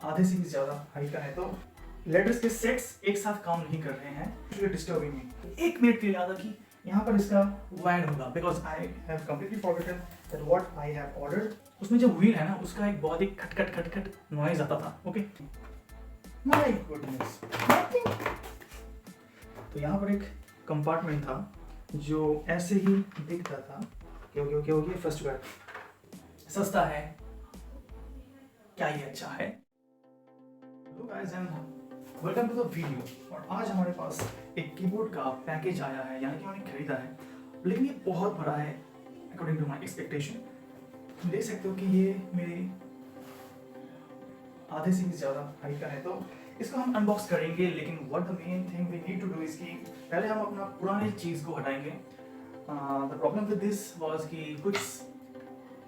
आधे से भी ज़्यादा हाई का है, तो लेटर्स के सेट्स एक साथ काम नहीं कर रहे हैं, इसलिए डिस्टर्बिंग मी। एक मिनट के लिए याद कि यहाँ पर इसका वाइड होगा, because I have completely forgotten that what I have ordered. उसमें जो व्हील है ना, उसका एक बहुत ही खटखट खटखट नॉइज आता था। Okay, my goodness. तो यहाँ पर एक कंपार्टमेंट था जो ऐसे ही दिखता था। क्या हो गया फर्स्ट बार सस्ता है, क्या ये अच्छा है? Hello guys and welcome to the video. और आज हमारे पास एक कीबोर्ड का पैकेज आया है, यानी कि मैंने खरीदा है, लेकिन ये बहुत बड़ा है अकॉर्डिंग टू माय एक्सपेक्टेशन। देख सकते हो कि ये मेरे आधे से भी ज़्यादा हाइट का है, तो इसको हम अनबॉक्स करेंगे। लेकिन what the main thing we need to do is कि पहले हम अपना पुरानी चीज़ को हटाएंगे। The problem with this was कि कुछ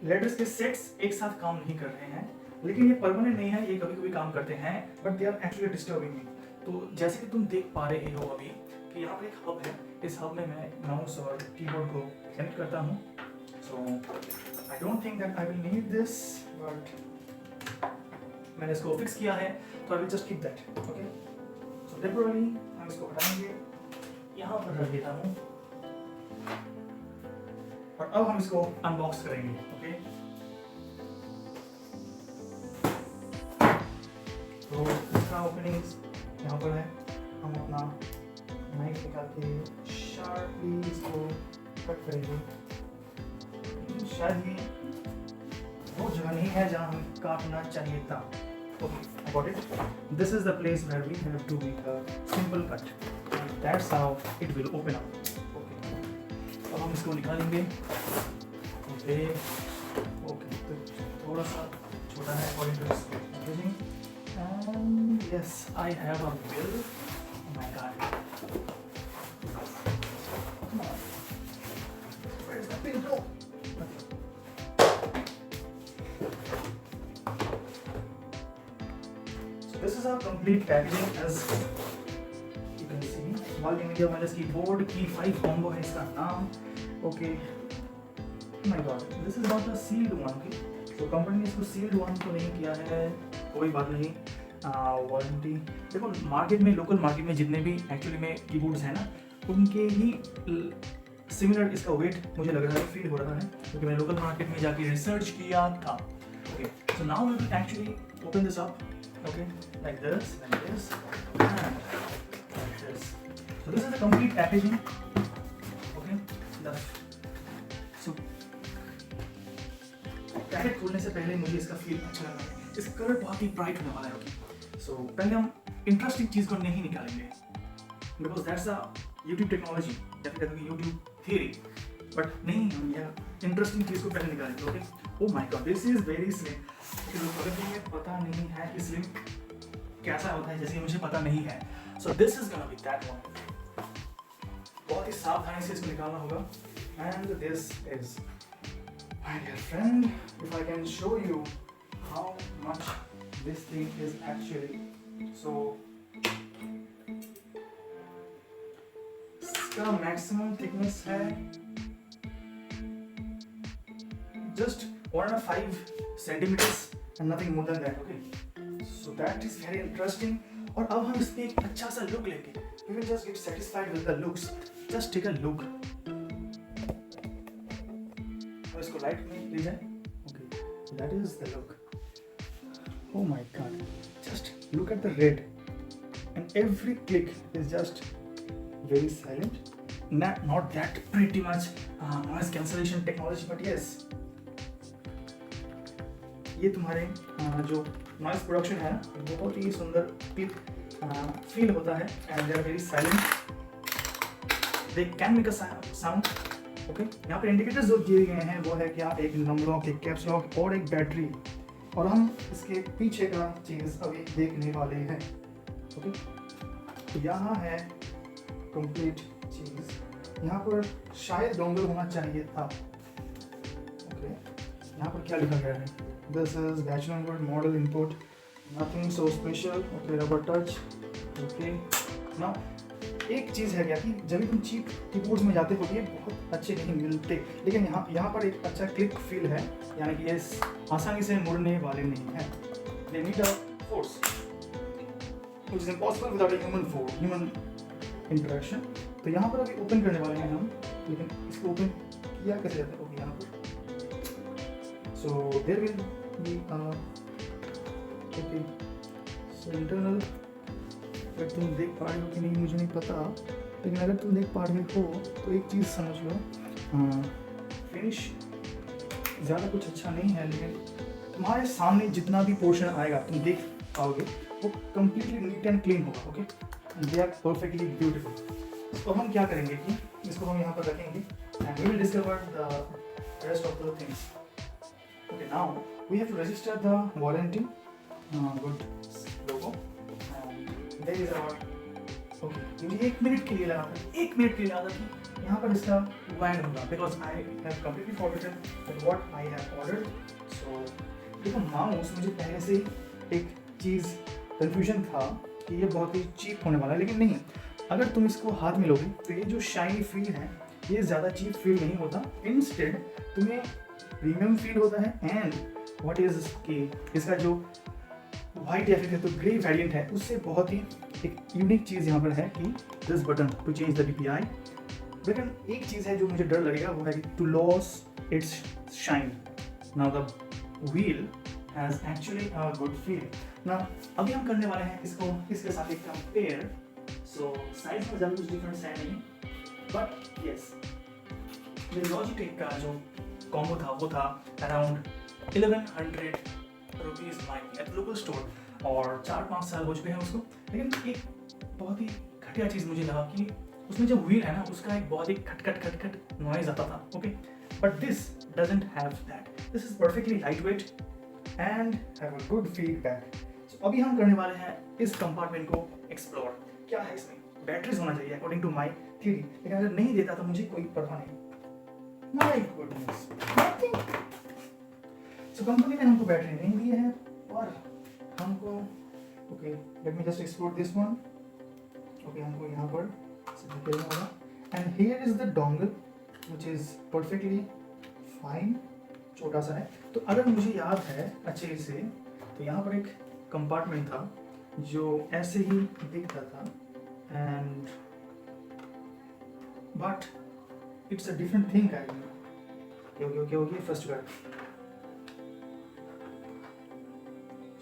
लेटर्स के सेट्स एक साथ काम नहीं कर रहे हैं, लेकिन ये परमानेंट नहीं है, ये कभी कभी काम करते हैं, but they are actually disturbing me. तो जैसे कि तुम देख पा रहे हो अभी कि यहाँ पर एक हब है, इस हब में मैं माउस और कीबोर्ड को कनेक्ट करता हूँ। So I don't think that I will need this, but मैंने इसको फिक्स किया है, तो I will just keep that. Okay, so temporary हम इसको हटाएंगे, यहाँ पर रख देता हूँ, और अब हम इसको अनबॉक्स करेंगे। ओके, तो इसका ओपनिंग यहाँ पर है। हम अपना नाइफ निकाल के शार्पली इसको कट करेंगे। शायद ये वो जगह नहीं है जहाँ हमें काटना चाहिए था। Okay, I got it. This is the place where we have to make a simple cut. And that's how it will open up. Okay. अब हम इसको निकालेंगे। ओके, तो थोड़ा सा छोटा है according to this packaging. And yes, I have a bill. Oh my god. Come on. Where is the bill go? So this is our complete packaging, as you can see. Multimedia wireless keyboard, key 5 combo है इसका नाम. Okay. Oh my god. This is not a sealed one. Okay. तो company ने इसको sealed one तो नहीं किया है, कोई बात नहीं। वारंटी देखो, मार्केट में, लोकल मार्केट में जितने भी एक्चुअली में कीबोर्ड्स हैं ना, उनके ही सिमिलर इसका वेट मुझे लग रहा है, फील हो रहा है, क्योंकि मैंने लोकल मार्केट में जाके रिसर्च किया था। Okay, so now we will actually open this up. Okay, like this and this and like this. So this is the complete packaging. Okay, so packet खोलने से पहले मुझे इसका फील अच्छा लगा। इसका कलर बहुत ही ब्राइट होने वाला है। ओके, सो पहले हम इंटरेस्टिंग चीज़ को नहीं निकालेंगे, because that's a YouTube technology, या फिर कहते हैं यूट्यूब थियरी, बट नहीं, हम यह इंटरेस्टिंग चीज़ को पहले निकालेंगे। Okay, oh my God, this is very slim. अगर तुम्हें पता नहीं है कि स्लिम कैसा होता है, जैसे कि मुझे पता नहीं है, सो this is gonna be that one. बहुत ही सावधानी से इसको निकालना होगा। And this is my dear friend, if I can show you how much this thing is actually, so इसका maximum thickness है just 1.5 centimeters and nothing more than that. Okay, so that is very interesting. और अब हम इसमें एक अच्छा सा look लेंगे, you will just get satisfied with the looks. Just take a look. इसको लाइट में ले जाए। Okay, that is the look. Oh my God, just look at the red and every click is just very silent, not that pretty much noise cancellation technology, but yes, ये तुम्हारे जो noise production है बहुत ही सुंदर feel होता है, and they are very silent, they can make a sound. Okay, यहाँ पे इंडिकेटर्स जो दिए गए हैं वो है क्या, एक नंबर लॉक, एक कैप्स लॉक और एक बैटरी, और हम इसके पीछे का चीज़ अभी देखने वाले हैं। ओके, तो यहाँ है कंप्लीट चीज़, यहाँ पर शायद डोंगल होना चाहिए था। ओके, यहाँ पर क्या लिखा गया है, this is bachelor word model input, nothing so special. Okay, rubber touch. Okay, now एक चीज़ है क्या कि जब भी तुम चीप कीबोर्ड्स में जाते हो ये बहुत अच्छे नहीं मिलते, लेकिन यहाँ पर एक अच्छा क्लिक फील है, यानी कि ये आसानी से मुड़ने वाले नहीं हैं। They need a force, which is impossible without a human interaction. तो यहाँ पर अभी ओपन करने वाले हैं हम, लेकिन इसको ओपन किया कैसे जाता है? ओके, यहाँ पर so there will be okay so internal. अगर तुम देख पा रहे हो कि नहीं मुझे नहीं पता, लेकिन अगर तुम देख पा रहे हो तो एक चीज़ समझ लो, फिनिश ज़्यादा कुछ अच्छा नहीं है, लेकिन तुम्हारे सामने जितना भी पोर्शन आएगा तुम देख पाओगे वो कम्प्लीटली नीट एंड क्लीन होगा। Okay, they are perfectly beautiful. तो हम क्या करेंगे कि इसको हम यहाँ पर रखेंगे and we will discover the rest of the things. Okay, now we have to register the warranty good logo and there is our. ओके, मुझे 1 मिनट के लिए लगा था, 1 मिनट के लिए लगा था कि यहाँ पर इसका वायर होगा, because I have completely forgotten what I have ordered. So देखो, माउस मुझे पहले से एक चीज़ कन्फ्यूजन था कि ये बहुत ही चीप होने वाला है, लेकिन नहीं। अगर तुम इसको हाथ में लोगे तो ये जो शाइनी फील है ये ज़्यादा चीप फील नहीं होता, इंस्टेड तुम्हें प्रीमियम फील होता है। एंड व्हाट इज कि इसका जो वाइट या फिर तो ग्रे वेरिएंट है उससे बहुत ही एक यूनिक चीज़ यहाँ पर है कि this button to change the DPI। लेकिन एक चीज़ है जो मुझे डर लगेगा, वो है कि to loss its shine. Now the wheel has actually a good feel. ना अभी हम करने वाले हैं इसको इसके साथ एक कंपेयर। सो साइज में ज़्यादा कुछ डिफरेंस है नहीं, बट यस ये लॉजिटेक का जो कॉम्बो था वो था around 1100 rupees at local store, और 4-5 साल हो चुके हैं उसको। लेकिन एक बहुत ही घटिया चीज़ मुझे लगा कि उसमें जो व्हील है ना उसका एक बहुत ही खटखट नॉइज आता था। Okay, but this doesn't have that, this is perfectly light weight and have a good feedback. So अभी हम करने वाले हैं इस कंपार्टमेंट को एक्सप्लोर। क्या है इसमें? बैटरीज होना चाहिए अकॉर्डिंग टू माई थ्योरी, लेकिन अगर नहीं देता तो मुझे कोई परवाह नहीं। My goodness, nothing. So company ने हमको बैटरी नहीं दी है, और हमको okay let me just explore this one. Okay, हमको यहाँ पर देना होगा and here is the dongle which is perfectly fine, छोटा सा है। तो अगर मुझे याद है अच्छे से तो यहाँ पर एक कंपार्टमेंट था जो ऐसे ही दिखता था, and but it's a different thing I know. Okay okay okay, first guard.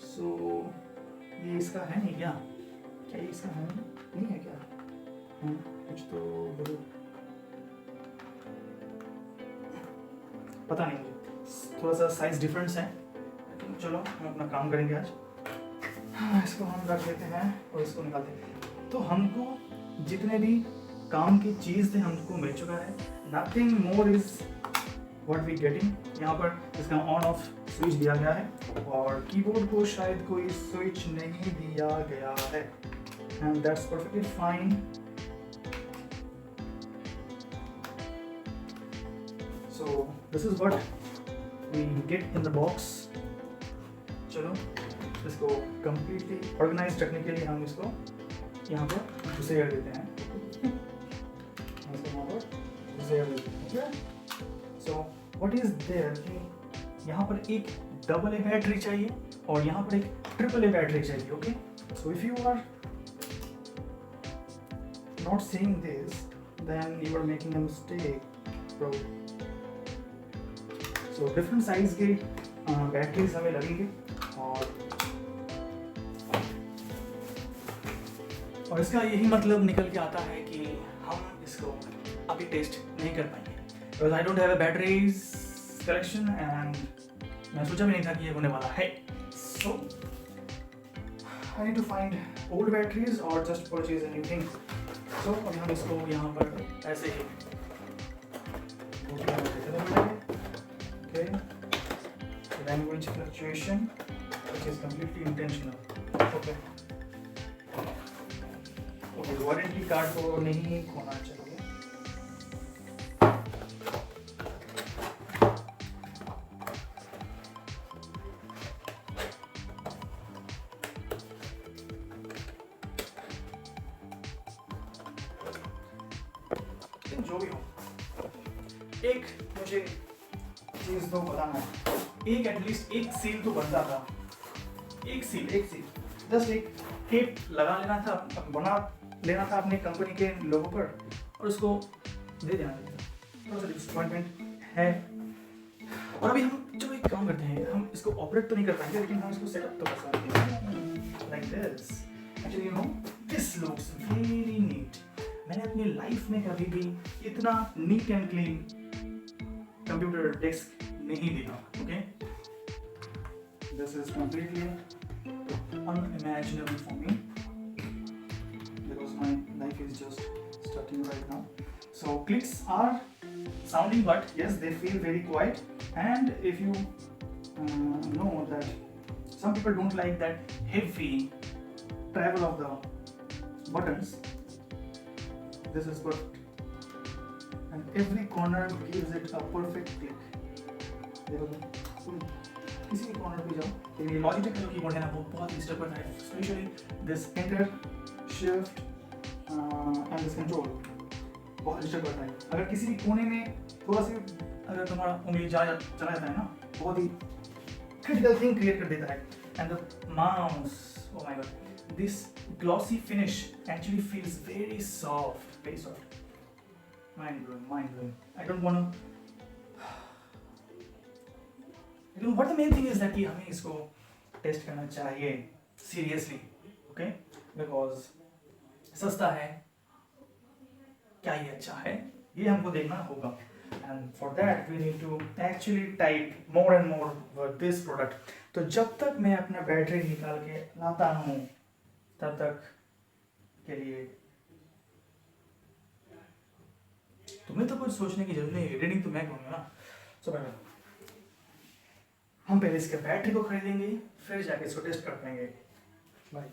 So ये इसका है नहीं क्या? क्या ये इसका है नहीं है क्या? कुछ तो पता नहीं मुझे, थोड़ा सा साइज डिफरेंस है। चलो हम अपना काम करेंगे आज। हाँ, इसको हम रख देते हैं और इसको निकालते हैं। तो हमको जितने भी काम की चीज़ थे हमको मिल चुका है। Nothing more is what we getting. यहाँ पर इसका ऑन ऑफ स्विच दिया गया है, और कीबोर्ड को शायद कोई स्विच नहीं दिया गया है, and that's perfectly fine. So this is what we get in the box. चलो इसको कंप्लीटली ऑर्गेनाइज रखने के लिए हम इसको यहाँ पर घुसेड़ देते हैं। इसको यहाँ पर घुसेड़ देते हैं। सो व्हाट इज देयर कि यहाँ पर एक AA बैटरी चाहिए और यहाँ पर एक AAA बैटरी चाहिए। Okay, so if you are not seeing this then you are making a mistake bro. So different size के बैटरीज हमें लगेंगे, और इसका यही मतलब निकल के आता है कि हम इसको अभी टेस्ट नहीं कर पाएंगे, because I don't have a batteries collection, and मैं सोचा भी नहीं था कि ये होने वाला है। So I need to find old batteries और just purchase a new thing. So अभी हम इसको यहाँ पर ऐसे ही okay, language fluctuation which is completely intentional. Okay, warranty card को नहीं खोना चाहिए। जो भी हो, एक मुझे चीज तो बताना है, एक एटलीस्ट एक सील तो बनता था, एक सील जस्ट एक टेप लगा लेना था, बना लेना था अपने कंपनी के लोगों पर और उसको दे देना था। थोड़ा सा डिसअपॉइंटमेंट है। और अभी हम जो एक काम करते हैं, हम इसको ऑपरेट तो नहीं कर पाएंगे लेकिन हम इसको सेटअप तो कर सकते हैं like this. Actually you know this looks very neat. मैंने अपनी लाइफ में कभी भी इतना NEET and clean computer desk नहीं देखा। Okay, this is completely unimaginable for me because my life is just starting right now. So clicks are sounding, but yes, they feel very quiet. And if you know that some people don't like that heavy travel of the buttons, this is perfect. And every corner gives it a perfect click. देखो किसी भी corner पे जाओ, तो ये Logitech का जो keyboard है ना वो बहुत ही स्टेबल है, specially this enter shift and this control बहुत डिस्टर्ब करता है। अगर किसी भी कोने में थोड़ा सा अगर तुम्हारा उंगली चला जाता है ना, बहुत ही क्रिटिकल थिंग क्रिएट कर देता है। And the mouse, oh my God, this glossy finish actually feels very soft, mind blowing. I don't want to, लेकिन what the main thing is that कि हमें इसको टेस्ट करना चाहिए सीरियसली, ओके, बिकॉज सस्ता है, क्या ये अच्छा है, ये हमको देखना होगा। And for that we need to actually type more and more for this product. तो जब तक मैं अपना बैटरी निकाल के लाता हूँ तब तक के लिए तुम्हें तो कुछ सोचने की जरूरत नहीं है, रीडिंग तो मैं करूँगा ना। सो हम पहले इसके बैटरी को खरीदेंगे, फिर जाके इसको टेस्ट कर पाएंगे। बाय।